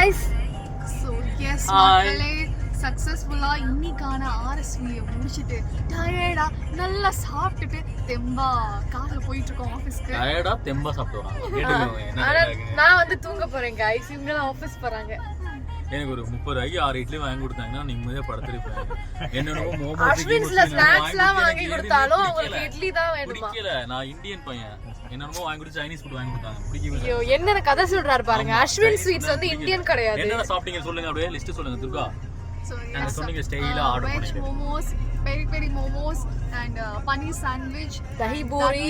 guys. So yes, மக்களே சக்சஸ்ஃபுல்லா இன்னைக்கான RSVயை முடிச்சிட்டு டயர்டா நல்லா சாப்பிட்டுட்டு தெம்பா கார்ல போயிட்டு இருக்கோம் ஆபீஸ்க்கு. டயர்டா தெம்பா சாப்பிடுவாங்க. நான் வந்து தூங்க போறேன் guys. இவங்க எல்லாம் ஆபீஸ் போறாங்க. எனக்கு ஒரு 30 ரூபாய்க்கு 6 இட்லி வாங்கி கொடுத்தாங்கன்னா நிம்மதியா படுத்துருப்பேன். என்னென்னமோ மோமோஸ் அஸ்வின்ஸ்ல ஸ்நாக்ஸ்லாம் வாங்கி கொடுத்தாலும் உங்களுக்கு இட்லி தான் வேணுமா? பிடிக்கல. நான் இந்தியன் பையன். என்னென்னமோ வாங்கி கொடுத்து சைனீஸ் ஃபுட் வாங்கி கொடுத்தாங்க. பிடிக்கவே ஐயோ என்ன கதை சொல்றாரு பாருங்க. அஸ்வின் ஸ்வீட்ஸ் வந்து இந்தியன் கிடையாது. என்னென்ன சாப்பிட்டீங்க சொல்லுங்க, அப்படியே லிஸ்ட் சொல்லுங்க துர்கா. So நான் சொன்னீங்க ஸ்டைலா ஆர்டர் veg பண்ணிட்டு. momos, peri momos and paneer sandwich, dahi puri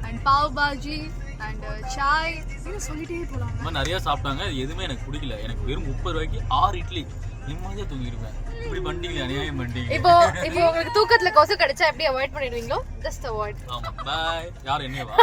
and pav bhaji and chai. இது சொல்லிட்டே போலாம். நம்ம நிறைய சாப்பிட்டாங்க. இது எதுவுமே எனக்கு பிடிக்கல. எனக்கு வெறும் 30 ரூபாய்க்கு 6 இட்லி நிம்மதியா தூங்கிடுவேன். இப்படி பண்ணிட்டீங்க, அநியாயம் பண்ணிட்டீங்க. இப்போ உங்களுக்கு தூக்கத்துல கொசு கடிச்சா எப்படி அவாய்ட் பண்ணிடுவீங்களோ ஜஸ்ட் அவாய்ட். ஆமா பை. யார் என்னவா